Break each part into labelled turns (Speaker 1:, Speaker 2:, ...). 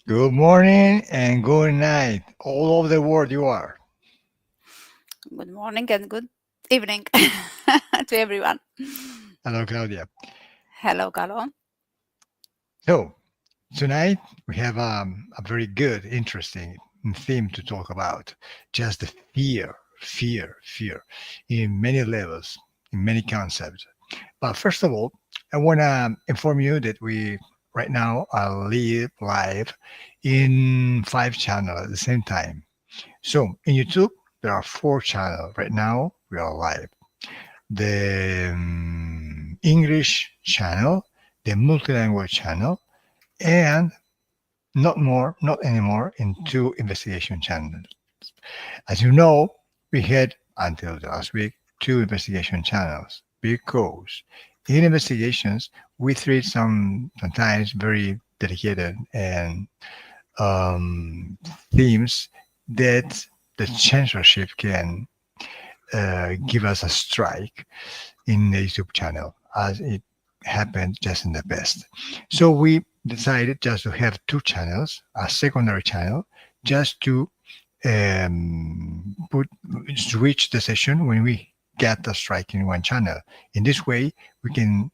Speaker 1: Good morning and good night, all over the world you are.
Speaker 2: Good morning and good evening to everyone.
Speaker 1: Hello, Claudia.
Speaker 2: Hello, Carlo.
Speaker 1: So, tonight we have a very good, interesting theme to talk about. Just the fear, in many levels, in many concepts. But first of all, I want to inform you that we right now are live in 5 channels at the same time. So, in YouTube, there are 4 channels. Right now, we are live. The English channel, the multilingual channel, and not anymore, in 2 investigation channels. As you know, we had until last week 2 investigation channels because in investigations we treat sometimes very dedicated and um, themes that the censorship can give us a strike in the YouTube channel, as it happened just in the past. So we decided just to have 2 channels, a secondary channel, just to put switch the session when we get a strike in one channel. In this way, we can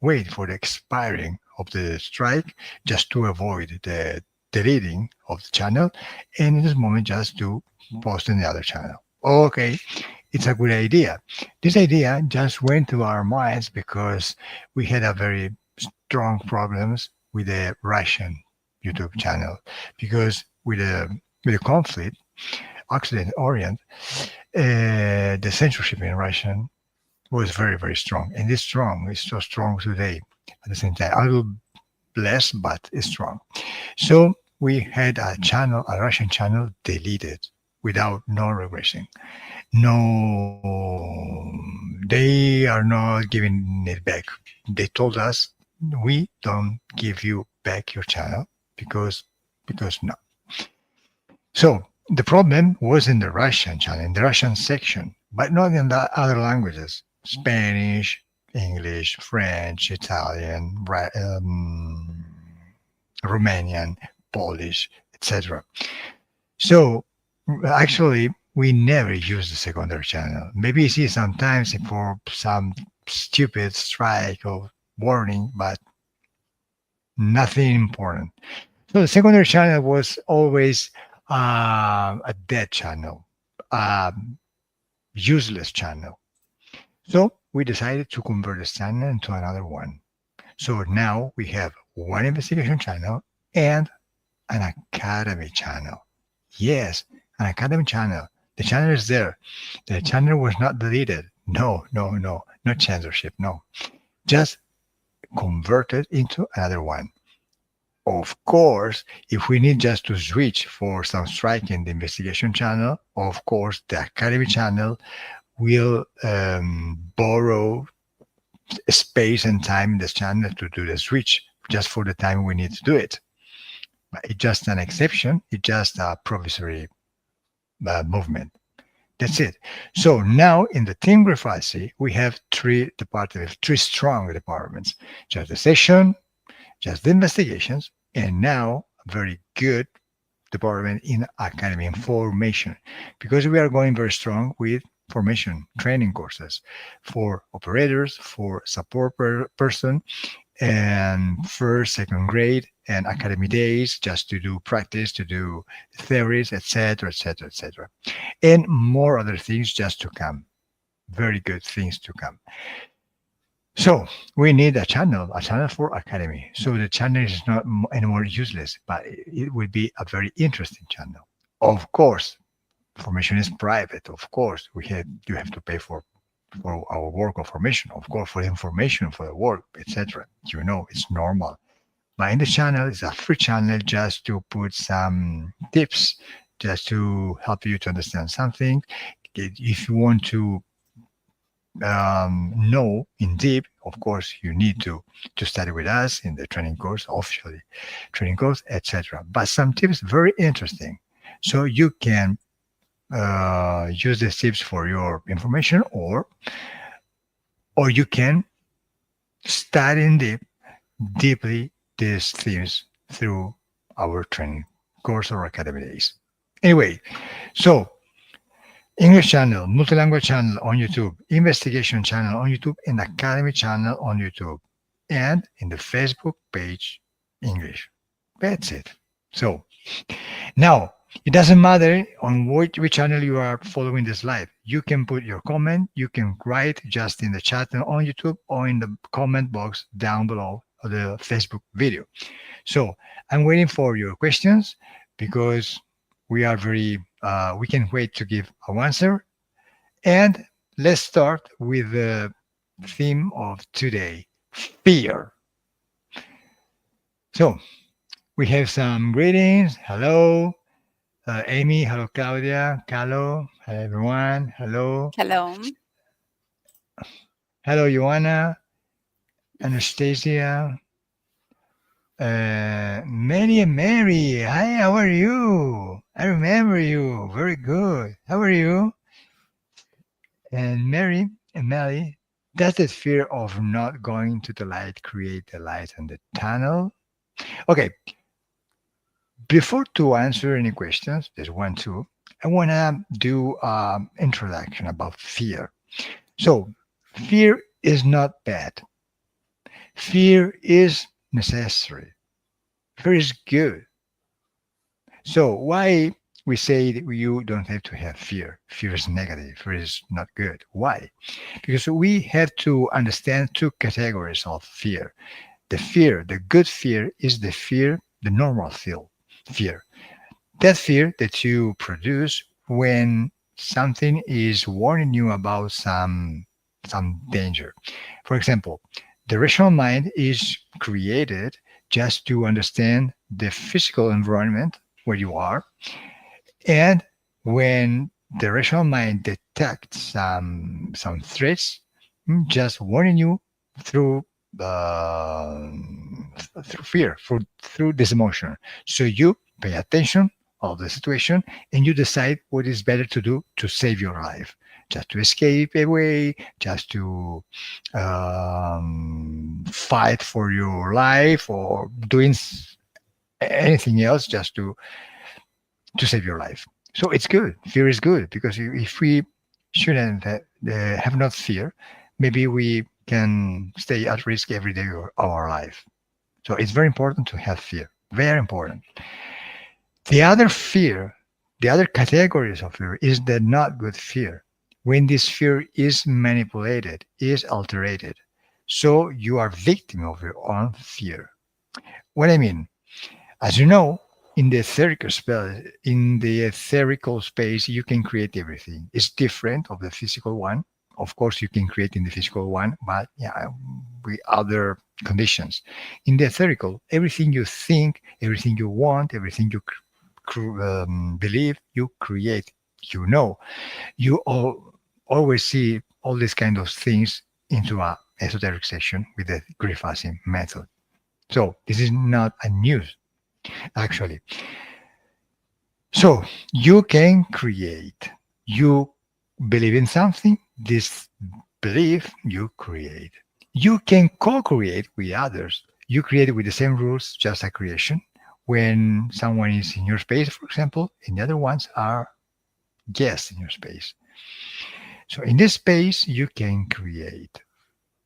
Speaker 1: wait for the expiring of the strike just to avoid the deleting of the channel, and in this moment just to post in the other channel. Okay, it's a good idea. This idea just went to our minds because we had a very strong problems with the Russian YouTube channel, because with the conflict, Occident Orient, the censorship in Russian was very strong, and it's strong. It's so strong today. At the same time, a little less, but it's strong. So we had a channel, a Russian channel, deleted without no regression. No, they are not giving it back. They told us we don't give you back your channel because no. So the problem was in the Russian channel, in the Russian section, but not in the other languages: Spanish, English, French, Italian, Romanian, Polish, etc. So actually, we never use the secondary channel. Maybe you see sometimes for some stupid strike or warning, but nothing important. So the secondary channel was always a dead channel, a useless channel. So we decided to convert this channel into another one. So now we have one investigation channel and an academy channel. Yes, an academy channel. The channel is there. The channel was not deleted. No, no censorship. No, just converted into another one. Of course, if we need just to switch for some strike in the investigation channel, of course, the academy channel will borrow space and time in this channel to do the switch just for the time we need to do it. But it's just an exception. It's just a provisory movement. That's it. So now in the team Grifasi, we have 3 departments, 3 strong departments: just the session, just the investigations, and now a very good department in academy information, because we are going very strong with formation training courses for operators, for support person, and first, second grade, and academy days, just to do practice, to do theories, etc., etc., etc., and more other things just to come. Very good things to come. So we need a channel for academy. So the channel is not anymore useless, but it will be a very interesting channel. Of course, formation is private. Of course, we have you have to pay for our work of formation. Of course, for the information, for the work, etc. You know, it's normal. But in the channel, it's a free channel just to put some tips, just to help you to understand something. If you want to know in deep, of course, you need to study with us in the training course, officially training course, etc. But some tips very interesting, so you can use these tips for your information, or you can study in deeply these themes through our training course or academy days. Anyway, so English channel, multilingual channel on YouTube, investigation channel on YouTube, and academy channel on YouTube, and in the Facebook page English. That's it. So now it doesn't matter on which channel you are following this live. You can put your comment, you can write just in the chat on YouTube or in the comment box down below of the Facebook video. So I'm waiting for your questions because we can wait to give our answer. And let's start with the theme of today, fear. So we have some greetings. Hello, Amy. Hello, Claudia. Hello. Hello, everyone. Hello.
Speaker 2: Hello.
Speaker 1: Hello, Joanna. Anastasia. Mary and Mary. Hi, how are you? I remember you. Very good. How are you? And Mary and Melly, does the fear of not going to the light create the light in the tunnel? Okay, before to answer any questions, there's one too. I want to do introduction about fear. So, fear is not bad. Fear is necessary. Fear is good. So, why we say that you don't have to have fear? Fear is negative. Fear is not good. Why? Because we have to understand two categories of fear. The good fear is the fear, the normal fear. That fear that you produce when something is warning you about some danger. For example, the rational mind is created just to understand the physical environment where you are, and when the rational mind detects some threats, just warning you through uh, through fear, through this emotion. So you pay attention of the situation and you decide what is better to do to save your life, just to escape away, just to fight for your life, or doing anything else just to save your life. So it's good. Fear is good because if we shouldn't have not fear, maybe we can stay at risk every day of our life. So it's very important to have fear. Very important. The other fear, the other categories of fear is the not good fear. When this fear is manipulated, is altered. So you are victim of your own fear. What I mean, as you know, in the etherical space, you can create everything. It's different of the physical one. Of course, you can create in the physical one, but yeah, with other conditions. In the etherical, everything you think, everything you want, everything you believe, you create. You know, always see all these kind of things into a esoteric session with the Grifasi method. So this is not a news, actually. So you can create. You believe in something, this belief you create. You can co-create with others. You create with the same rules, just a creation. When someone is in your space, for example, and the other ones are guests in your space. So in this space, you can create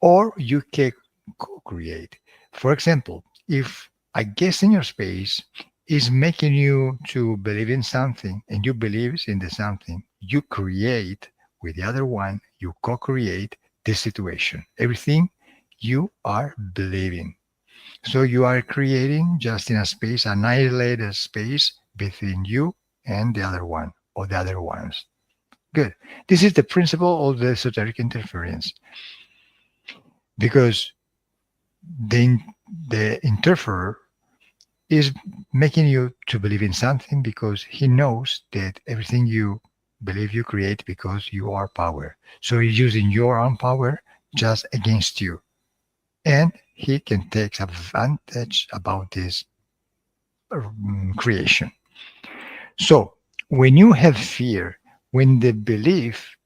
Speaker 1: or you can co-create. For example, if a guest in your space is making you to believe in something and you believe in the something, you create with the other one, you co-create this situation. Everything you are believing. So you are creating just in a space, an isolated space between you and the other one or the other ones. Good. This is the principle of the esoteric interference because the, the interferer is making you to believe in something because he knows that everything you believe you create because you are power. So he's using your own power just against you. And he can take advantage about this creation. So when you have fear, when the belief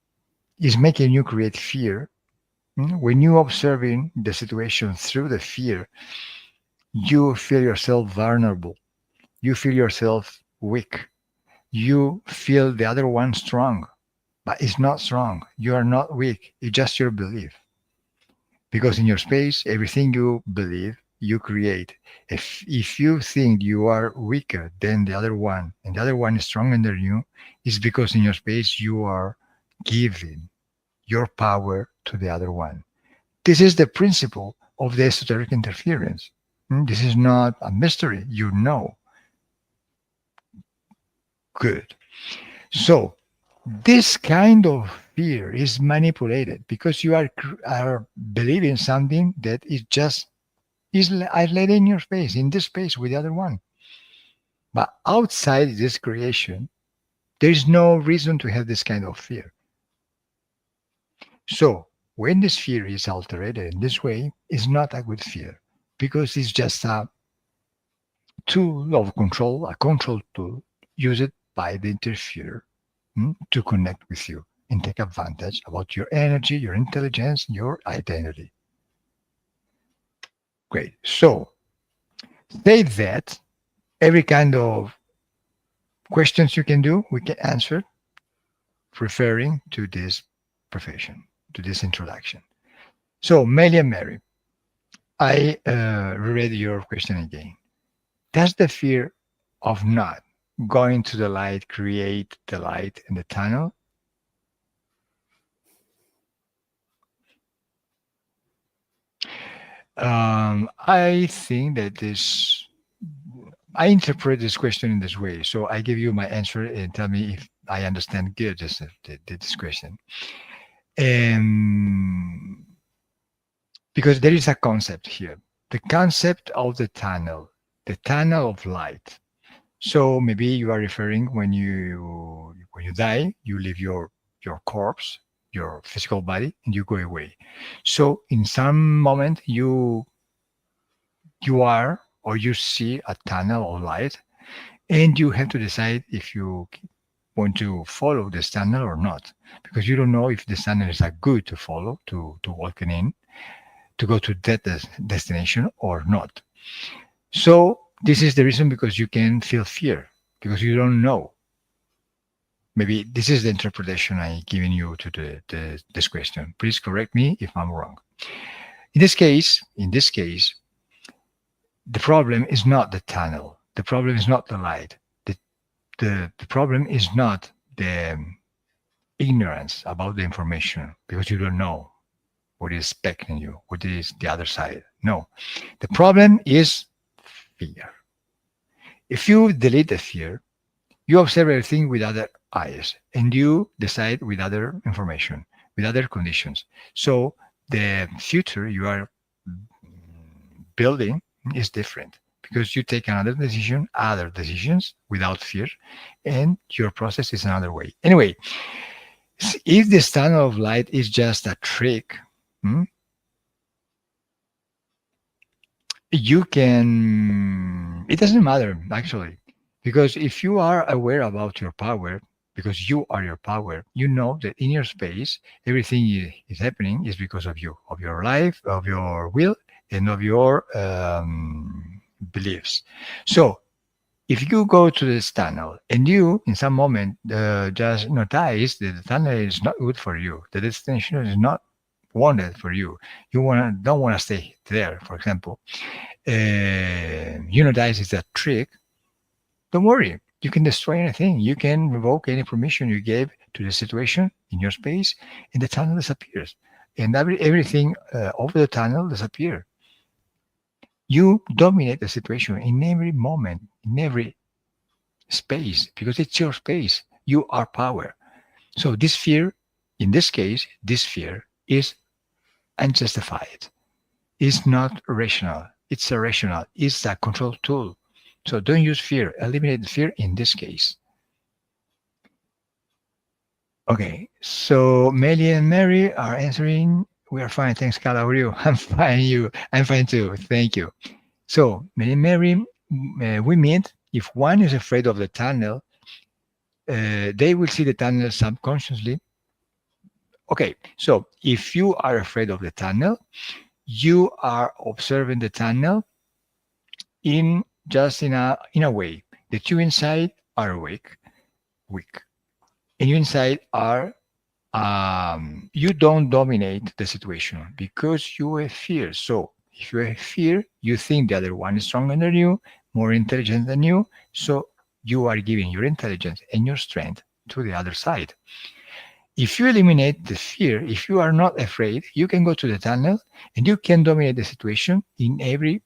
Speaker 1: is making you create fear, when you observing the situation through the fear, you feel yourself vulnerable. you feel yourself weak. You feel the other one strong, but it's not strong. You are not weak. It's just your belief. Because in your space, everything you believe, you create. If you think you are weaker than the other one, and the other one is stronger than you, it's because in your space you are giving your power to the other one. This is the principle of the esoteric interference. This is not a mystery. You know. Good. So this kind of fear is manipulated because you are believing something that is just is isolated in your space, in this space with the other one. But outside this creation, there is no reason to have this kind of fear. So when this fear is altered in this way, it's not a good fear because it's just a tool of control, a control tool used by the interferer to connect with you and take advantage about your energy, your intelligence, your identity. Great. So say that every kind of questions you can do, we can answer referring to this profession, to this introduction. So, Melia Mary, I read your question again. Does the fear of not going to the light create the light in the tunnel? I think that I interpret this question in this way. So I give you my answer and tell me if I understand good this question. Um, because there is a concept here, the concept of the tunnel of light. So maybe you are referring when you die, you leave your corpse, your physical body, and you go away. So in some moment you are or you see a tunnel of light, and you have to decide if you want to follow this tunnel or not, because you don't know if this tunnel is a good to follow to walk in to go to that destination or not. So this is the reason because you can feel fear because you don't know. Maybe this is the interpretation I given you to this question. Please correct me if I'm wrong. In this case, the problem is not the tunnel. The problem is not the light. The problem is not the ignorance about the information because you don't know what is expecting you, what is the other side. No, the problem is fear. If you delete the fear, you observe everything with other eyes and you decide with other information, with other conditions. So the future you are building is different because you take another decision, other decisions without fear, and your process is another way. Anyway, if the standard of light is just a trick, you can, it doesn't matter actually, because if you are aware about your power, because you are your power, you know that in your space, everything is happening is because of you, of your life, of your will, and of your beliefs. So if you go to this tunnel and you, in some moment, just notice that the tunnel is not good for you, the destination is not wanted for you, don't want to stay there, for example, you notice it's a trick, don't worry. You can destroy anything. You can revoke any permission you gave to the situation in your space, and the tunnel disappears. And everything over the tunnel disappears. You dominate the situation in every moment, in every space, because it's your space. You are power. So this fear, in this case, this fear is unjustified. It's not rational. It's irrational. It's a control tool. So don't use fear. Eliminate the fear in this case. Okay. So Melly and Mary are answering. We are fine. Thanks, Calogero. I'm fine. I'm fine too. Thank you. So Melly and Mary, we meet if one is afraid of the tunnel, they will see the tunnel subconsciously. Okay. So if you are afraid of the tunnel, you are observing the tunnel in a way The two inside are awake, weak, and you inside are you don't dominate the situation because you have fear. So if you have fear, you think the other one is stronger than you, more intelligent than you. So you are giving your intelligence and your strength to the other side. If you eliminate the fear, if you are not afraid, you can go to the tunnel and you can dominate the situation in every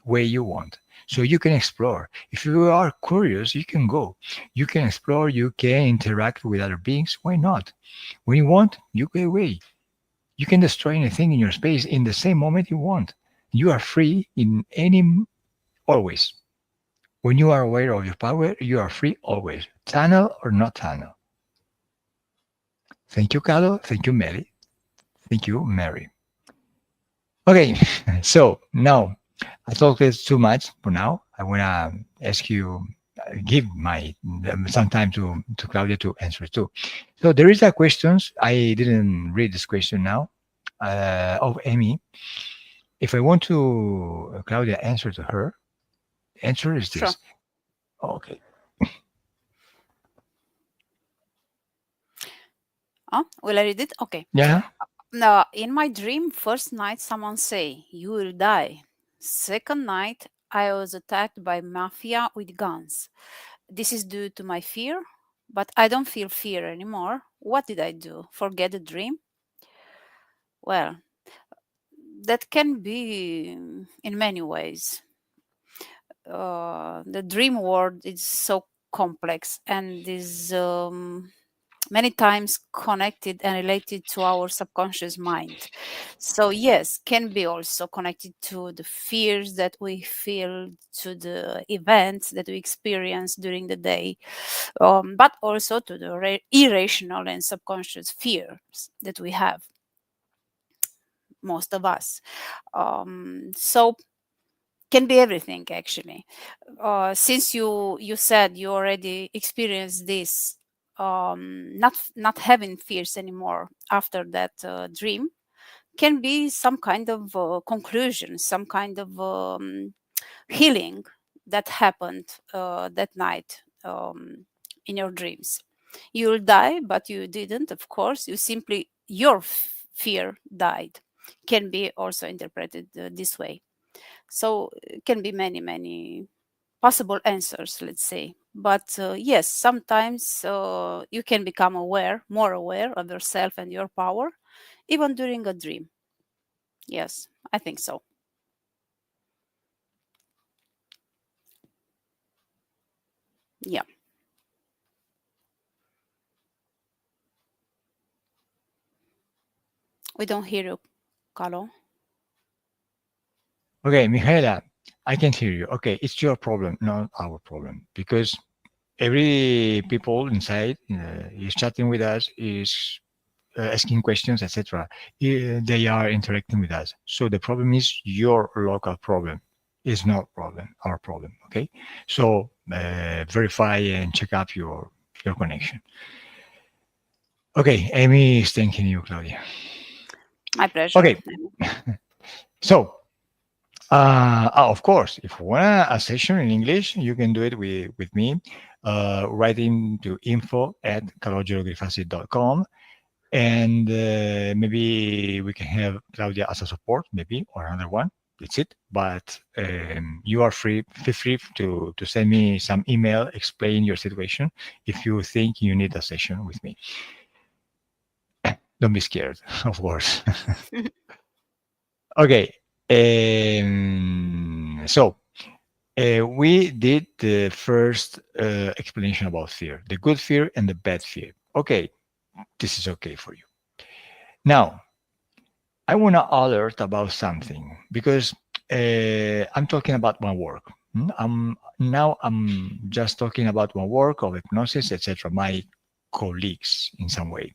Speaker 1: way you want. So you can explore. If you are curious, you can go. You can explore, you can interact with other beings. Why not? When you want, you go away. You can destroy anything in your space in the same moment you want. You are free in any always. When you are aware of your power, you are free always. Tunnel or not tunnel. Thank you, Calo. Thank you, Mary. Thank you, Mary. Okay, so now I talked this too much for now. I want to ask you, give my some time to Claudia to answer too. So there is a questions. I didn't read this question now of Amy. If I want to Claudia answer to her, the answer is
Speaker 2: Sure.
Speaker 1: this. Okay.
Speaker 2: Oh, will I read it? Okay.
Speaker 1: Yeah.
Speaker 2: Now, in my dream, first night, someone say, "You will die." Second night, I was attacked by mafia with guns. This is due to my fear, but I don't feel fear anymore. What did I do? Forget the dream? Well, that can be in many ways. The dream world is so complex and is many times connected and related to our subconscious mind. So yes, can be also connected to the fears that we feel, to the events that we experience during the day, but also to the irrational and subconscious fears that we have, most of us. So can be everything actually. Since you said you already experienced this, not having fears anymore after that dream, can be some kind of conclusion, some kind of healing that happened that night in your dreams. You'll die, but you didn't, of course. You simply, your fear died. Can be also interpreted this way. So it can be many, many possible answers, let's say. But yes, sometimes you can become aware, more aware of yourself and your power, even during a dream. Yes, I think so. Yeah, we don't hear you, Carlo.
Speaker 1: Okay, Michaela, I can hear you. Okay, it's your problem, not our problem, because every people inside is chatting with us, is asking questions, etc. They are interacting with us. So the problem is your local problem. Is not problem our problem. Okay, so verify and check up your connection. Okay, Amy is thanking you, Claudia.
Speaker 2: My pleasure.
Speaker 1: Okay, so of course, if you want a session in English, you can do it with me. Writing to info@calogerogrifasi.com, and maybe we can have Claudia as a support, maybe, or another one. That's it. But you are free. Feel free to send me some email, explain your situation if you think you need a session with me. Don't be scared, of course. Okay. So we did the first explanation about fear, the good fear and the bad fear. Okay, this is okay for you. Now, I want to alert about something because I'm talking about my work. I'm just talking about my work of hypnosis, etc. My colleagues in some way,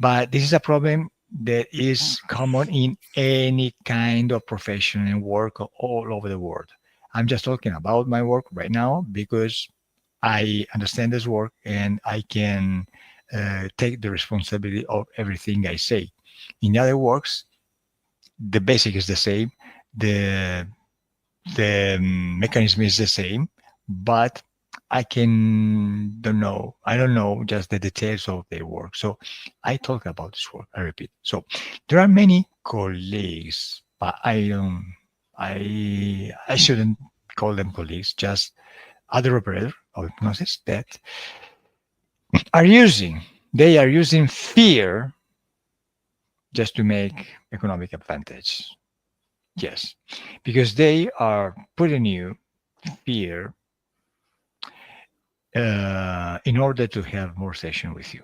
Speaker 1: but this is a problem that is common in any kind of profession and work all over the world. I'm just talking about my work right now because I understand this work and I can take the responsibility of everything I say. In other works, the basic is the same, the mechanism is the same, but I can I don't know just the details of their work. So I talk about this work. I repeat. So there are many colleagues, but I shouldn't call them colleagues, just other operators of hypnosis that are using they are using fear just to make economic advantage. Yes, because they are putting you fear in order to have more session with you.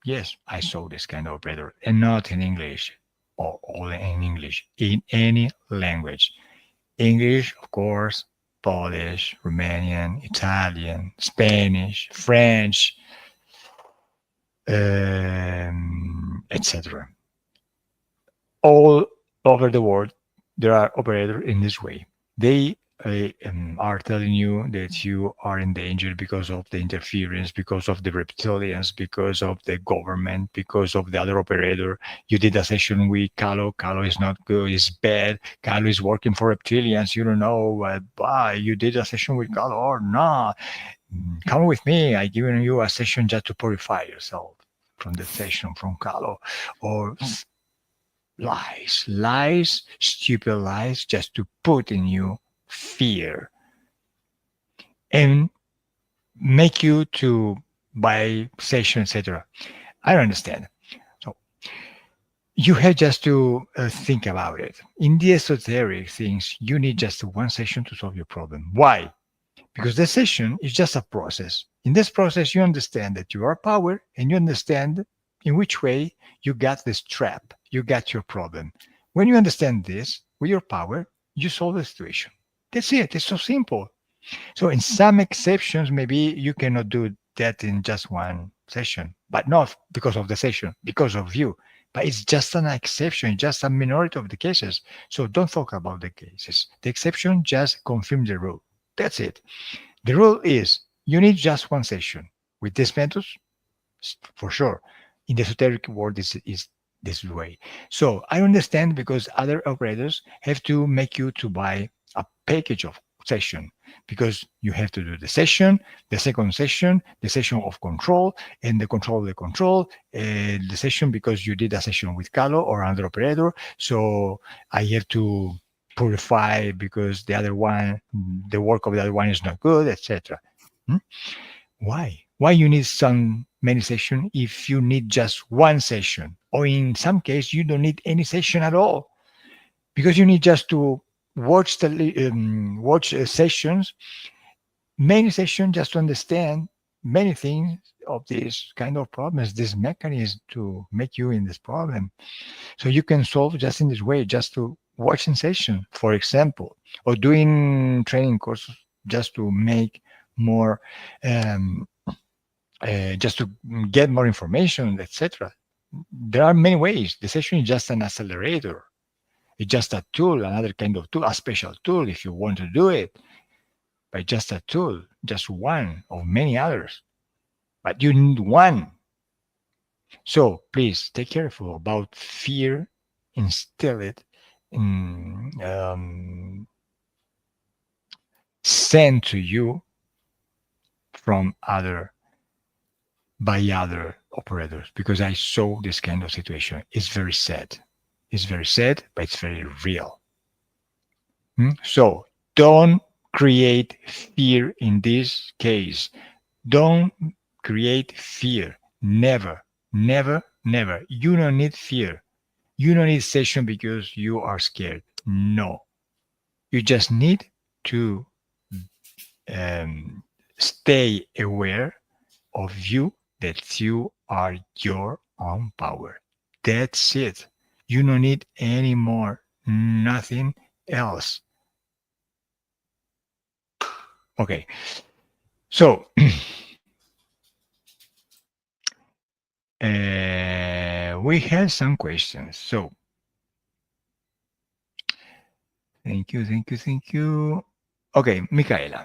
Speaker 1: Yes, I saw this kind of operator, and not in English or all in English, in any language. English, of course, Polish, Romanian, Italian, Spanish, French, etc. All over the world, there are operators in this way. They are telling you that you are in danger because of the interference, because of the reptilians, because of the government, because of the other operator. You did a session with Calo. Calo is not good. It's bad. Calo is working for reptilians. You don't know why you did a session with Calo or not. Come with me. I given you a session just to purify yourself from the session from Calo or lies, stupid lies, just to put in you fear and make you to buy session, etc. I don't understand. So you have just to think about it. In the esoteric things, you need just one session to solve your problem. Why? Because the session is just a process. In this process, you understand that you are power and you understand in which way you got this trap, you got your problem. When you understand this with your power, you solve the situation. That's it. It's so simple. So, in some exceptions, maybe you cannot do that in just one session, but not because of the session, because of you. But it's just an exception, just a minority of the cases. So, don't talk about the cases. The exception just confirms the rule. That's it. The rule is you need just one session. With these methods, for sure. In the esoteric world, is this way. So I understand because other operators have to make you to buy a package of session because you have to do the session, the second session, the session of control, and the control of the control, the session because you did a session with Calo or another operator. So I have to purify because the other one, the work of the other one is not good, etc. Why? Why you need some many session if you need just one session? Or in some case, you don't need any session at all because you need just to watch watch sessions, many sessions just to understand many things of this kind of problems, this mechanism to make you in this problem. So you can solve just in this way, just to watching session, for example, or doing training courses just to make more um, just to get more information, etc. There are many ways. The session is just an accelerator. It's just a tool, another kind of tool, a special tool if you want to do it, but just a tool, just one of many others. But you need one. So please take careful about fear, instill it, in, sent to you from other by other operators because I saw this kind of situation. It's very sad. It's very sad, but it's very real. So don't create fear in this case. Don't create fear. Never, never, never. You don't need fear. You don't need session because you are scared. No. You just need to um, stay aware of you that you are your own power. That's it. You don't need any more, nothing else. Okay, so we have some questions. So thank you, thank you, thank you. Okay, Michaela,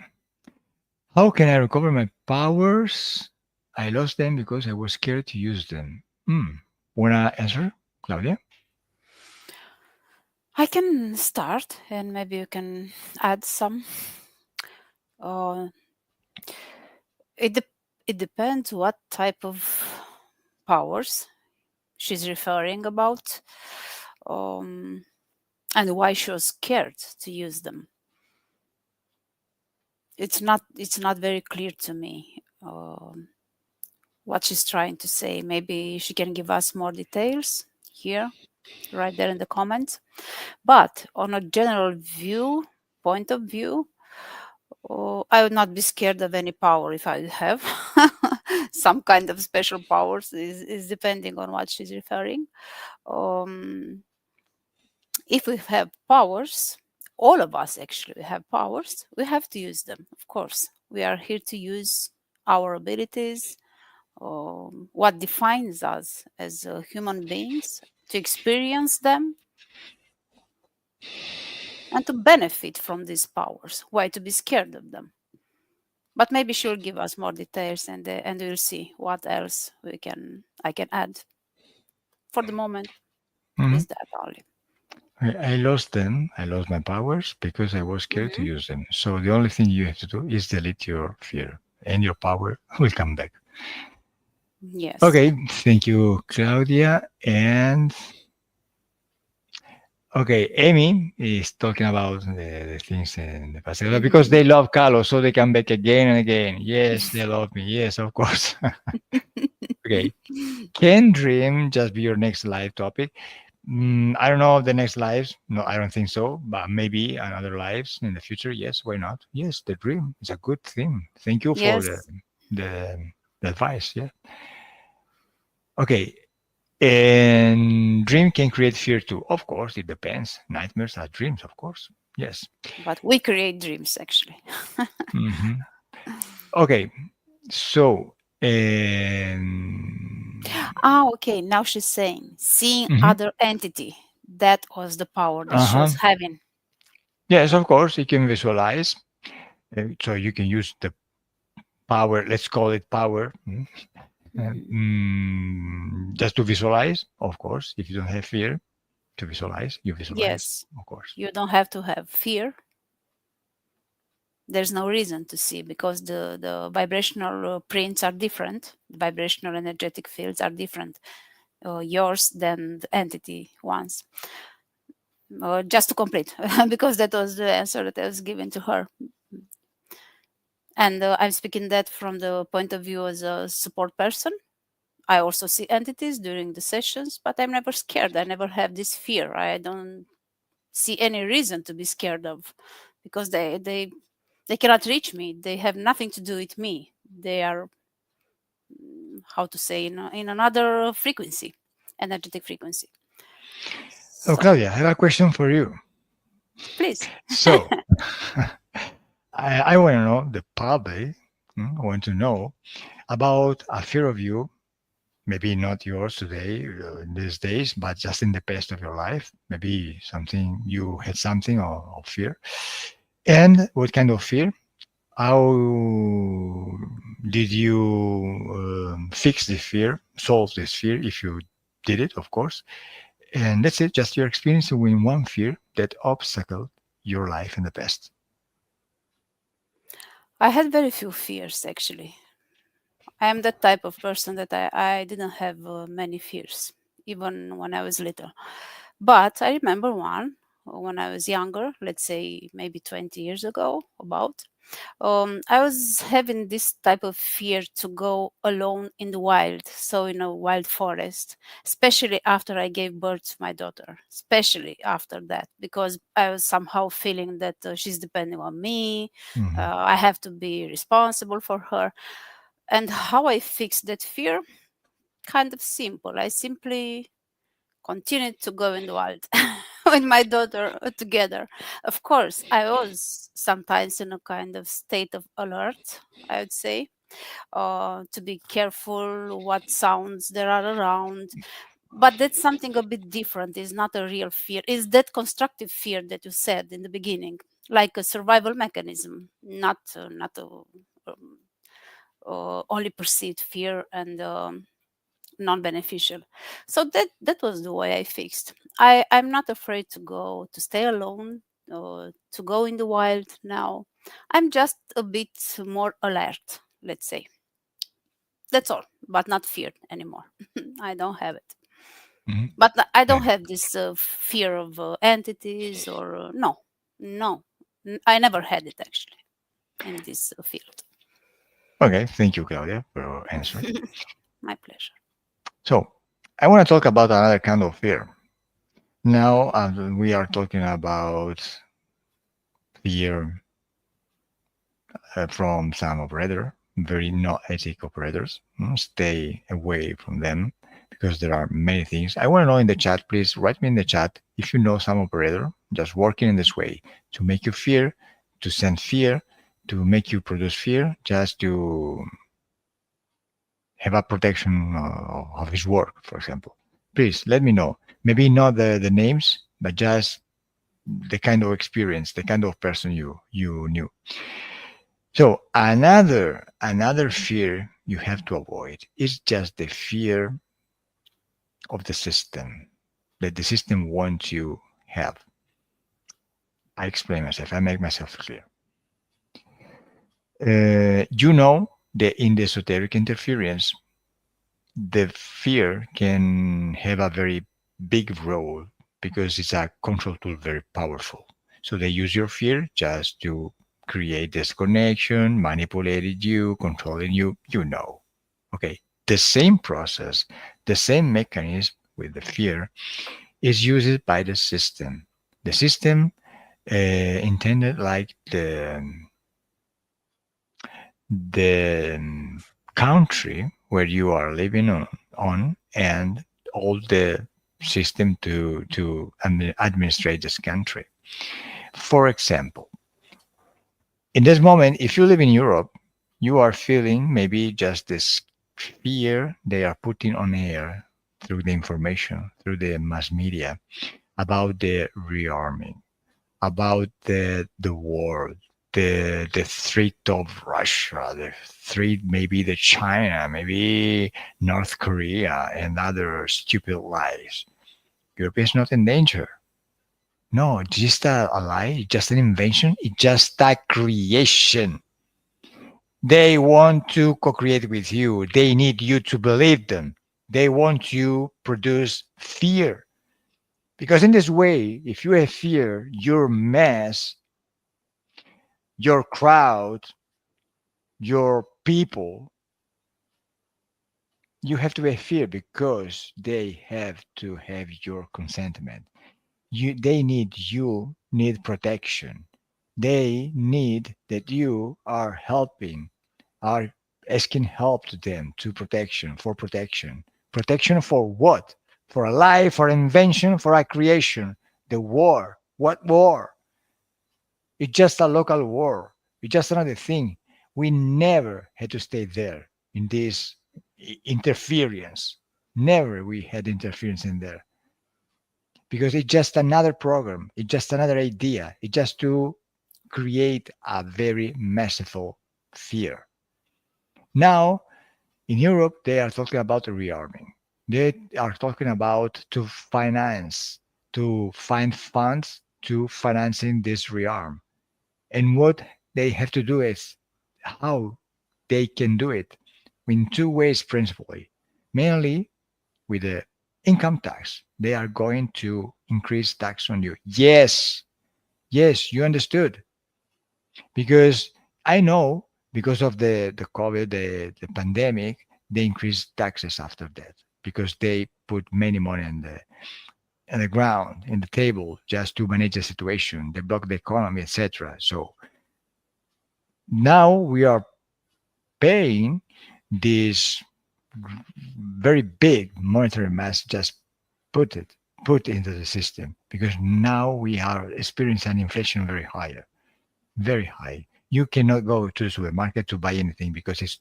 Speaker 1: how can I recover my powers? I lost them because I was scared to use them. Wanna answer, Claudia?
Speaker 2: I can start and maybe you can add some. Uh, It de- it depends what type of powers she's referring about, um, and why she was scared to use them. It's not very clear to me what she's trying to say. Maybe she can give us more details here, right there in the comments. But on a general point of view, I would not be scared of any power if I have some kind of special powers. Is depending on what she's referring. Um, if we have powers, all of us actually have powers. We have to use them, of course. We are here to use our abilities, what defines us as human beings, to experience them and to benefit from these powers. Why to be scared of them? But maybe she'll give us more details, and we'll see what else I can add. For the moment,
Speaker 1: Mhm.
Speaker 2: is that only?
Speaker 1: I lost them. I lost my powers because I was scared to
Speaker 2: Hmm.
Speaker 1: use them. So the only thing you have to do is delete your fear, and your power will come back.
Speaker 2: Yes.
Speaker 1: Okay, thank you, Claudia. And okay, Amy is talking about the things in the past because
Speaker 2: Hmm.
Speaker 1: they love Carlos, so they come back again and again. Yes, they love me. Yes, of course. Okay, can dream just be your next live topic? I don't know the next lives. No, I don't think so. But maybe another lives in the future. Yes, why not? Yes, the dream is a good thing. Thank you for
Speaker 2: Yes,
Speaker 1: the, the advice. Yeah. Okay. And dream can create fear too. Of course, it depends. Nightmares are dreams, of course. Yes.
Speaker 2: but we create dreams actually.
Speaker 1: Hmm. Okay. So, um,
Speaker 2: Okay. Now she's saying seeing
Speaker 1: mhm.
Speaker 2: other entity. That was the power that she
Speaker 1: Uh-huh.
Speaker 2: was having.
Speaker 1: Yes, of course, you can visualize. So you can use the power. Let's call it power.
Speaker 2: Hmm.
Speaker 1: Just to visualize, of course. If you don't have fear to visualize, you visualize,
Speaker 2: Yes,
Speaker 1: of course.
Speaker 2: you don't have to have fear. There's no reason to see because the vibrational prints are different. The vibrational energetic fields are different, yours than the entity ones. Just to complete, because that was the answer that I was given to her. And I'm speaking that from the point of view as a support person. I also see entities during the sessions, but I'm never scared. I never have this fear. I don't see any reason to be scared of because they cannot reach me. They have nothing to do with me. They are, how to say, in another frequency, energetic frequency.
Speaker 1: Oh,
Speaker 2: So
Speaker 1: Claudia, I have a question for you.
Speaker 2: please.
Speaker 1: So, I want to know, the public want to know about a fear of you, maybe not yours today, in these days, but just in the past of your life. Maybe something you had something of fear. And what kind of fear? How did you fix this fear, solve this fear, if you did it, of course? And that's it, just your experience with one fear that obstacled your life in the past.
Speaker 2: I had very few fears actually. I am that type of person that I didn't have many fears, even when I was little. But I remember one when I was younger, let's say maybe 20 years ago, about. I was having this type of fear to go alone in the wild, so in a wild forest, especially after I gave birth to my daughter, especially after that, because I was somehow feeling that she's depending on me.
Speaker 1: Mhm.
Speaker 2: I have to be responsible for her. And how I fixed that fear? Kind of simple. I simply continued to go in the wild with my daughter together. Of course, I was sometimes in a kind of state of alert, I would say, to be careful what sounds there are around. But that's something a bit different. It's not a real fear. It's that constructive fear that you said in the beginning, like a survival mechanism, not um, only perceived fear and non-beneficial. So that was the way I fixed. I'm not afraid to stay alone or to go in the wild now. I'm just a bit more alert, let's say. That's all, but not fear anymore. I don't have it.
Speaker 1: Mhm.
Speaker 2: But I don't
Speaker 1: Okay.
Speaker 2: have this fear of entities or no, no. I never had it actually in this field.
Speaker 1: Okay. Thank you, Claudia, for answering.
Speaker 2: My pleasure.
Speaker 1: So, I want to talk about another kind of fear. Now, we are talking about fear from some operator, very not ethic operators. Stay away from them because there are many things. I want to know in the chat, please write me in the chat if you know some operator just working in this way to make you fear, to send fear, to make you produce fear, just to have a protection of his work, for example. Please let me know. Maybe not the names, but just the kind of experience, the kind of person you knew. So another fear you have to avoid is just the fear of the system that the system wants you have. I explain myself. I make myself clear. That in the esoteric interference, the fear can have a very big role because it's a control tool, very powerful. So they use your fear just to create disconnection, manipulating you, controlling you. Okay. The same process, the same mechanism with the fear is used by the system. The system intended like the country where you are living on and all the system to administrate this country. For example, in this moment, if you live in Europe, you are feeling maybe just this fear they are putting on air through the information, through the mass media about the rearming, about the war, the threat of Russia, the threat maybe the China, maybe North Korea, and other stupid lies. Europe is not in danger. No, it's just a lie. It's just an invention. It's just a creation. They want to co-create with you. They need you to believe them. They want to produce fear. Because in this way, if you have fear, your mass, your crowd, your people, you have to have fear because they have to have your consentment. They need protection. They need that you are helping, are asking help to them to protection, for protection. Protection for what? For a life, for invention, for a creation. The war. What war? It's just a local war. It's just another thing. We never had to stay there in this interference. Never we had interference in there because it's just another program. It's just another idea. It's just to create a very merciful fear. Now, in Europe, they are talking about rearming. They are talking about to finance, to find funds to financing this rearm. And what they have to do is how they can do it in two ways principally. Mainly with the income tax. They are going to increase tax on you. Yes, yes, you understood. Because I know because of the COVID, the pandemic, they increased taxes after that because they put many money in the ground, in the table, just to manage the situation. They block the economy, etc. So now we are paying this very big monetary mass just put it put into the system because now we are experiencing an inflation very high. You cannot go to the supermarket to buy anything because it's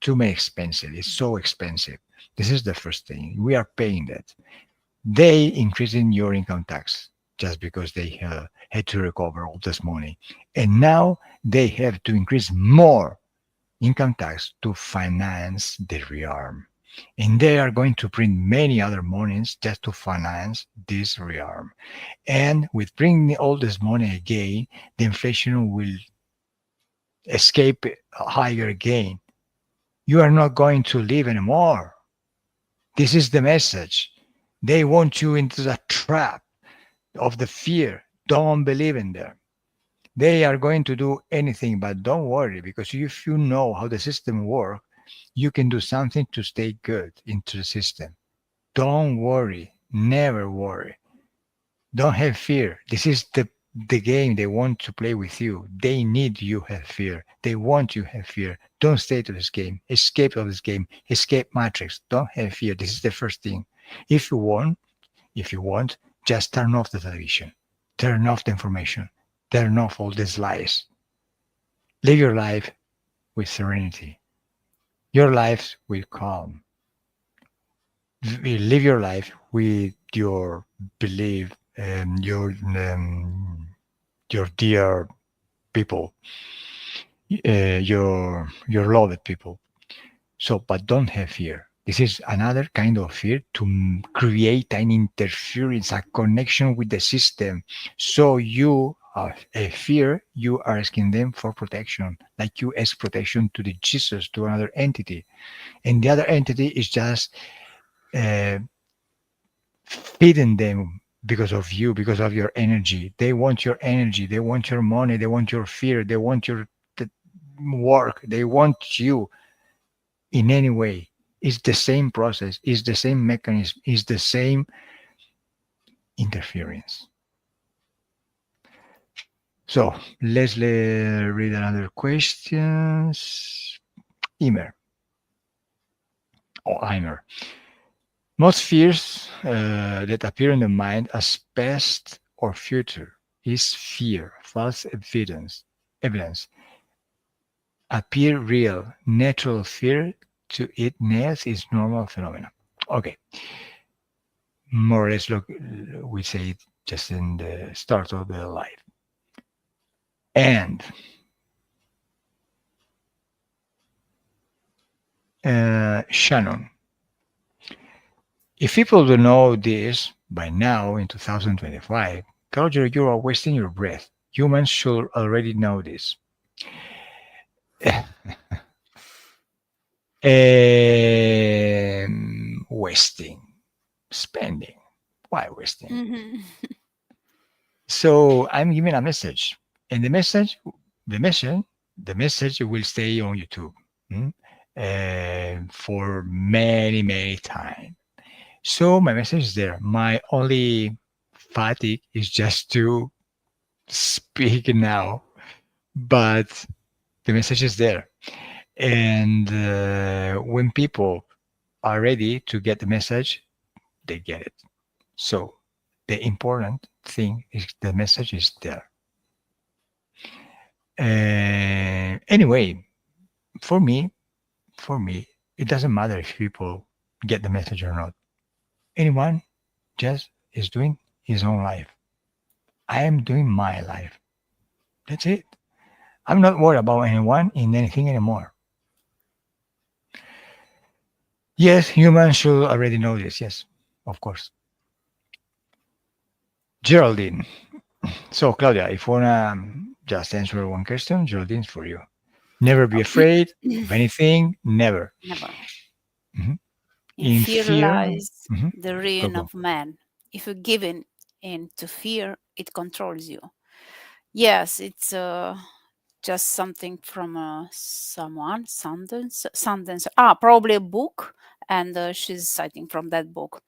Speaker 1: too much expensive. It's so expensive. This is the first thing. We are paying that. They increasing your income tax just because they had to recover all this money. And now they have to increase more income tax to finance the rearm. And they are going to print many other monies just to finance this rearm. And with bringing all this money again, the inflation will escape higher again. You are not going to live anymore. This is the message. They want you into the trap of the fear. Don't believe in them. They are going to do anything, but don't worry, because if you know how the system works, you can do something to stay good into the system. Don't worry. Never worry. Don't have fear. This is the game they want to play with you. They need you have fear. They want you have fear. Don't stay to this game. Escape of this game. Escape matrix. Don't have fear. This is the first thing. If you want, if you want, just turn off the television. Turn off the information. Turn off all these lies. Live your life with serenity. Your life with calm. Live your life with your belief and your dear people, your loved people. So, but don't have fear. This is another kind of fear to create an interference, a connection with the system. So you have a fear, you are asking them for protection, like you ask protection to the Jesus, to another entity. And the other entity is just uh, feeding them because of you, because of your energy. They want your energy, they want your money, they want your fear, they want your work, they want you in any way. It's the same process, it's the same mechanism, it's the same interference. So let's read another questions. Imer or Imer. Most fears that appear in the mind as past or future is fear, false evidence appear real. Natural fear to itness is normal phenomena. Okay, more or less look, we say it just in the start of the life. And Shannon, if people don't know this by now in 2025, Calogero, you are wasting your breath. Humans should already know this. Wasting, spending. Why wasting?
Speaker 2: Mhm.
Speaker 1: So I'm giving a message, and the message, the message will stay on YouTube for many, many times. So my message is there. My only fatigue is just to speak now, but the message is there. And when people are ready to get the message, they get it. So the important thing is the message is there. Anyway, for me, for me, it doesn't matter if people get the message or not. Anyone just is doing his own life. I am doing my life. That's it. I'm not worried about anyone in anything anymore. Yes, humans should already know this. Yes, of course. Geraldine. So, Claudia, if you wanna just answer one question, Geraldine's for you. Never be afraid of anything. Never.
Speaker 2: Never.
Speaker 1: Mhm.
Speaker 2: In
Speaker 1: In
Speaker 2: fear
Speaker 1: fear.
Speaker 2: lies
Speaker 1: Mhm.
Speaker 2: the
Speaker 1: Go,
Speaker 2: ruin
Speaker 1: go.
Speaker 2: of man. If you give in to fear, it controls you. Yes, it's just something from someone, Sundance. Probably a book, and she's citing from that book.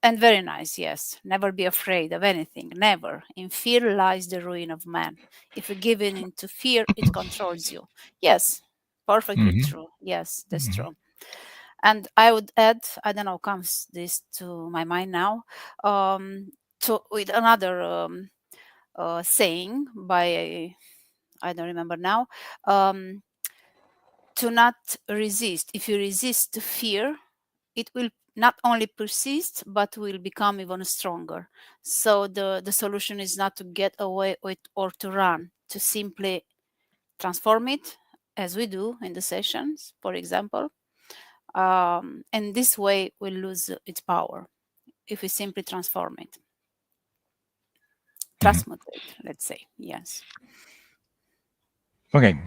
Speaker 2: And very nice, yes. Never be afraid of anything, never. In fear lies the ruin of man. If you give in into fear, it controls you. Yes, perfectly
Speaker 1: Mhm.
Speaker 2: true. Yes, that's
Speaker 1: Mhm.
Speaker 2: true. And I would add, I don't know, comes this to my mind now, to with another saying by I don't remember now. Um, to not resist. If you resist fear, it will not only persist but will become even stronger. So the solution is not to get away with or to run, to simply transform it as we do in the sessions, for example. And this way will lose its power if we simply transform it,
Speaker 1: Mhm.
Speaker 2: transmute it, let's say. Yes.
Speaker 1: Okay.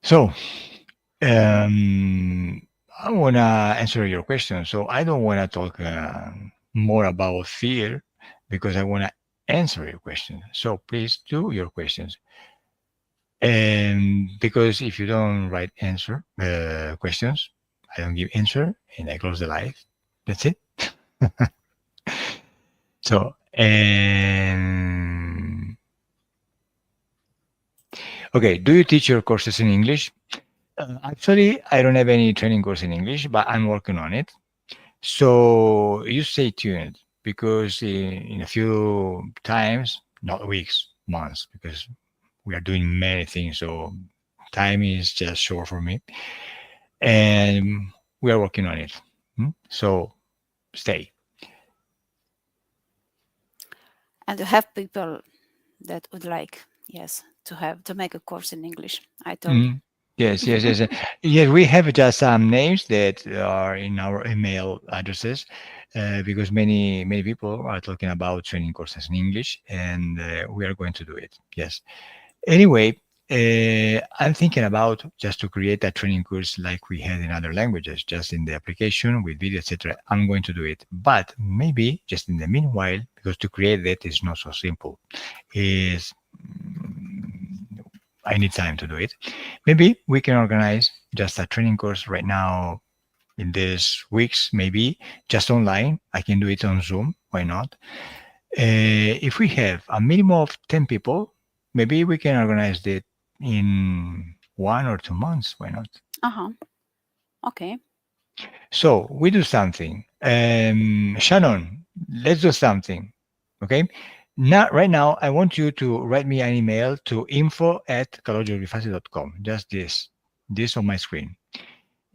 Speaker 1: So, I want to answer your question. So, I don't want to talk more about fear because I want to answer your question. So, please do your questions. And because if you don't write answer questions, I don't give answer and I close the live. That's it. So, okay, do you teach your courses in English? Actually, I don't have any training course in English, but I'm working on it. So you stay tuned because in a few times, not weeks, months, because we are doing many things. So time is just short for me, and we are working on it. So stay.
Speaker 2: And to have people that would like, yes, to make a course in English. I told
Speaker 1: Mhm. Yes, yes, yes. Yes, we have just some names that are in our email addresses because many people are talking about training courses in English, and we are going to do it. Yes. Anyway, I'm thinking about just to create a training course like we had in other languages, just in the application with video, etc. I'm going to do it, but maybe just in the meanwhile, because to create that is not so simple. Is I need time to do it. Maybe we can organize just a training course right now in these weeks, maybe just online. I can do it on Zoom. Why not? If we have a minimum of 10 people, maybe we can organize it in 1 or 2 months. Why not?
Speaker 2: uh-huh. Okay.
Speaker 1: So we do something. Shannon, let's do something. Okay. Now, right now, I want you to write me an email to info@calogerogrifasi.com. Just this on my screen.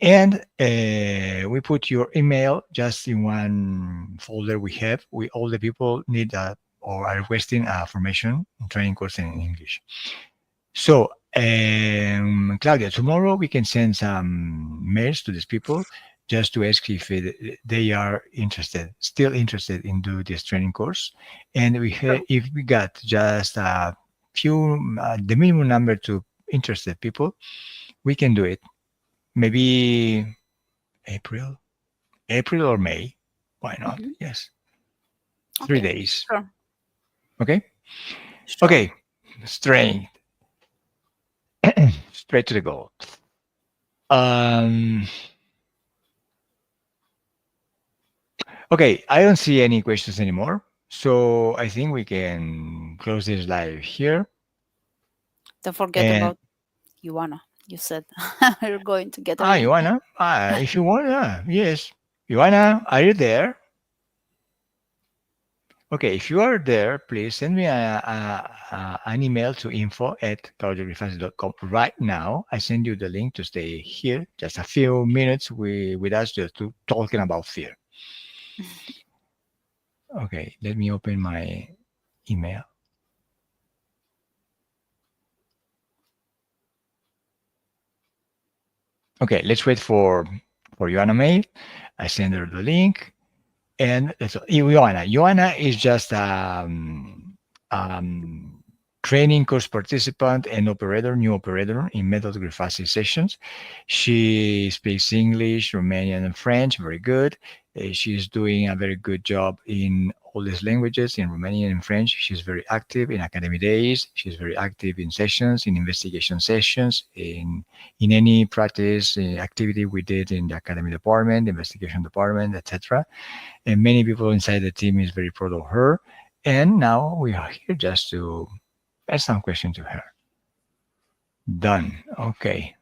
Speaker 1: And we put your email just in one folder we have. We all the people need or are requesting a formation training course in English. So, Claudia, tomorrow we can send some mails to these people just to ask if they are interested, still interested in do this training course. And
Speaker 2: Sure.
Speaker 1: if we got just a few, the minimum number to interested people, we can do it. Maybe April, April or May. Why not?
Speaker 2: Hmm.
Speaker 1: Yes, three
Speaker 2: Okay.
Speaker 1: days.
Speaker 2: Sure.
Speaker 1: Okay.
Speaker 2: Sure.
Speaker 1: Okay. Straight, straight to the goal. Um, Okay, I don't see any questions anymore. So I think we can close this live here.
Speaker 2: Don't forget
Speaker 1: And
Speaker 2: about Ioana. You said you're going to get her in.
Speaker 1: Joanna, if you want, yes. Joanna, are you there? Okay, if you are there, please send me an email to info@calogero.com right now. I send you the link to stay here just a few minutes with us just to talking about fear. Okay, let me open my email. Okay, let's wait for Joanna mail. I send her the link, and so Joanna. Joanna is just training course participant and operator, new operator in Method Grifasi sessions. She speaks English, Romanian, and French very good. She's doing a very good job in all these languages, in Romanian and French. She's very active in academy days. She's very active in sessions, in investigation sessions, in any practice activity we did in the academy department, investigation department, etc. And many people inside the team is very proud of her. And now we are here just to ask some question to her. Done. Okay.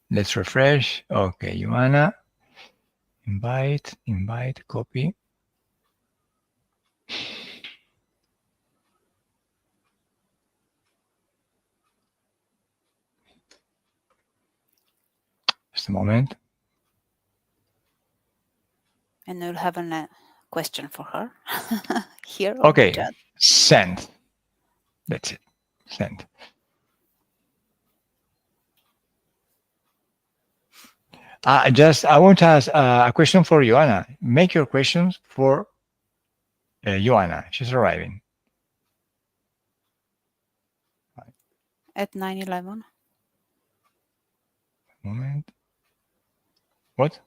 Speaker 1: Let's refresh. Okay, Joanna. Invite, copy. Just a moment.
Speaker 2: And you'll have a question for her here on the
Speaker 1: Okay.
Speaker 2: chat.
Speaker 1: Send. That's it. Send. I want to ask a question for Joanna. Make your questions for Joanna. She's arriving.
Speaker 2: At 9:11.
Speaker 1: Moment. What?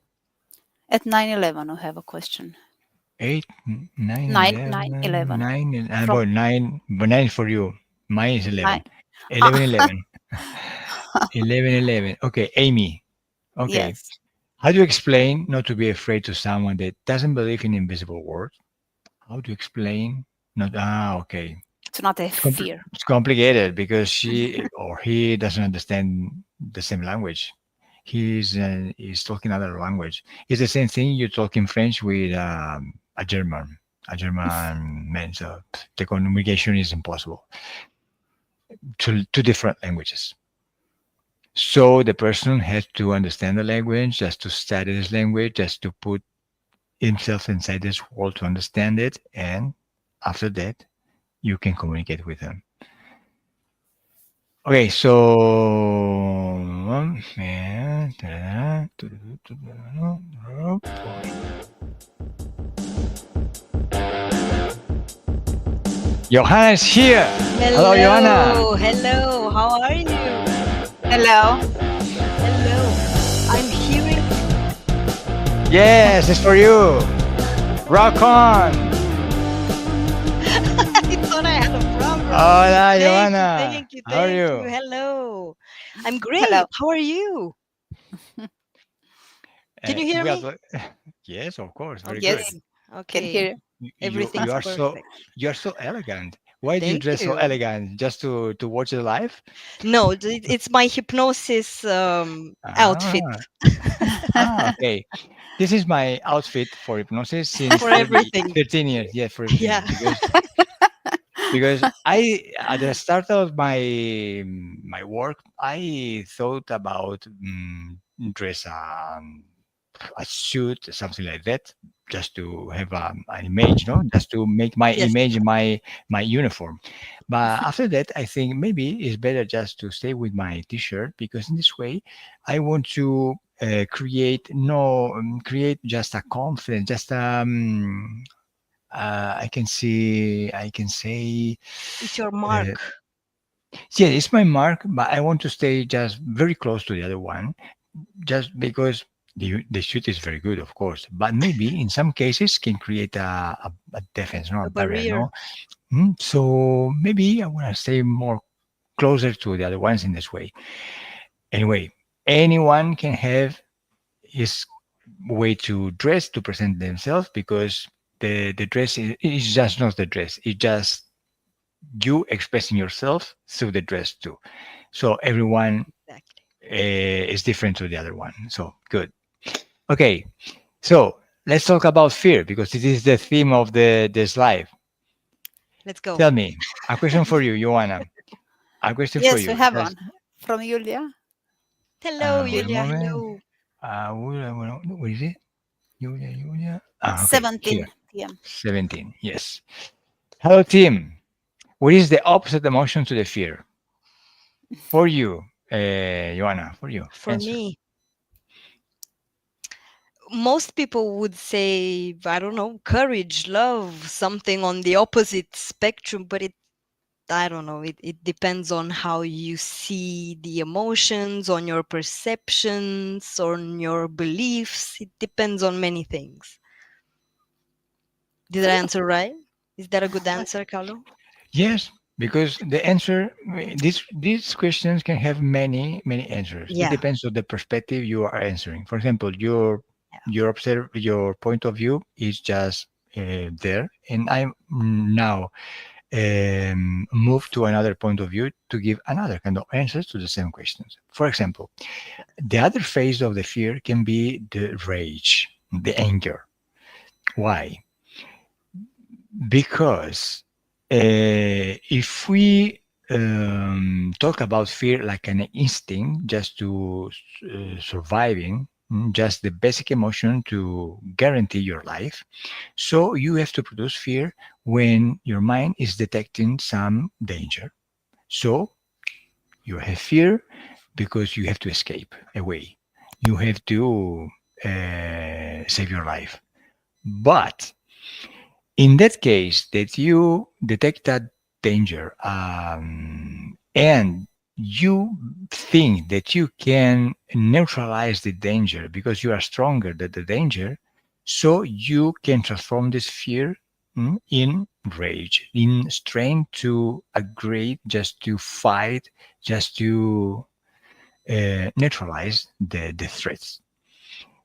Speaker 2: At 9/11, I have a question.
Speaker 1: 8, 9,
Speaker 2: 9,
Speaker 1: 11,
Speaker 2: 9/11
Speaker 1: 9,
Speaker 2: from
Speaker 1: about 9, but 9 for you. Mine is 11.
Speaker 2: 9.
Speaker 1: 11,
Speaker 2: Ah,
Speaker 1: 11. 11, 11. Okay, Amy. Okay.
Speaker 2: yes,
Speaker 1: How do you explain not to be afraid to someone that doesn't believe in invisible words? How to explain? Not okay.
Speaker 2: to not have fear.
Speaker 1: It's complicated because she or he doesn't understand the same language. He's talking another language. It's the same thing you talk in French with a German man. So the communication is impossible. Two different languages. So the person has to understand the language, just to study this language, just to put himself inside this world to understand it, and after that, you can communicate with them. Okay, so Johanna is here. Hello, Johanna.
Speaker 3: Hello, hello. How are you?
Speaker 2: Hello.
Speaker 3: Hello. I'm hearing.
Speaker 1: Yes, it's for you. Rock on.
Speaker 3: I thought I had a problem.
Speaker 1: Hola,
Speaker 3: Thank you,
Speaker 1: Johanna.
Speaker 3: thank you,
Speaker 1: How are
Speaker 3: thank you.
Speaker 1: you?
Speaker 3: Hello. I'm
Speaker 2: Hello.
Speaker 3: great. How are you? Can you hear
Speaker 1: We are.
Speaker 3: me?
Speaker 1: Yes, of course, very good.
Speaker 2: Yes,
Speaker 3: Okay,
Speaker 2: can
Speaker 3: okay.
Speaker 2: hear you.
Speaker 1: You
Speaker 3: Everything's
Speaker 1: are so
Speaker 3: perfect.
Speaker 1: elegant. Why do you
Speaker 3: Thank
Speaker 1: dress so
Speaker 3: you.
Speaker 1: elegant? Just to watch the live?
Speaker 3: No, it's my hypnosis outfit
Speaker 1: Ah, okay. This is my outfit for hypnosis since
Speaker 3: for everything.
Speaker 1: 13 years. Yeah, for everything.
Speaker 3: Yeah.
Speaker 1: Because I at the start of my work, I thought about dress a suit, something like that, just to have an image, no, just to make my
Speaker 3: Yes,
Speaker 1: image my uniform. But after that, I think maybe it's better just to stay with my T-shirt because in this way, I want to create no create just a confidence, just I can say
Speaker 3: it's your
Speaker 1: uh,
Speaker 3: mark.
Speaker 1: yeah, it's my mark, but I want to stay just very close to the other one, just because the shoot is very good, of course, but maybe in some cases can create a defense, no, a
Speaker 3: A
Speaker 1: barrier,
Speaker 3: barrier.
Speaker 1: no. So maybe I want to stay more closer to the other ones in this way. Anyway, anyone can have his way to dress to present themselves because the dress is just not the dress. It's just you expressing yourself through the dress too. So everyone
Speaker 3: Exactly.
Speaker 1: is different to the other one. So good. Okay. So let's talk about fear because this is the theme of this live.
Speaker 3: Let's go.
Speaker 1: Tell me a question for you, Joanna. A question for
Speaker 2: Yes, we
Speaker 1: you.
Speaker 2: have
Speaker 1: Just
Speaker 2: one from Julia.
Speaker 3: Hello,
Speaker 1: one
Speaker 3: Julia.
Speaker 1: moment.
Speaker 3: Hello.
Speaker 1: What is it? Julia. Okay. Here.
Speaker 2: 17 p.m.
Speaker 1: 17. Yes. Hello, team. What is the opposite emotion to the fear? For you, Joanna, for you.
Speaker 3: For
Speaker 1: Answer.
Speaker 3: me, most people would say, I don't know, courage, love, something on the opposite spectrum, but I don't know, it depends on how you see the emotions, on your perceptions, on your beliefs. It depends on many things. Did I answer right? Is that a good answer, Carlo?
Speaker 1: Yes, because the answer, these questions can have many answers. It
Speaker 3: Yeah.
Speaker 1: depends on the perspective you are answering. For example, your point of view is just there, and I now move to another point of view to give another kind of answers to the same questions. For example, the other phase of the fear can be the rage, the anger. Why? Because if we talk about fear like an instinct just to surviving, just the basic emotion to guarantee your life, so you have to produce fear when your mind is detecting some danger. So you have fear because you have to escape away. You have to save your life. But in that case, that you detect that danger and you think that you can neutralize the danger because you are stronger than the danger, so you can transform this fear in rage, in strength to agree, just to fight, just to neutralize the threats.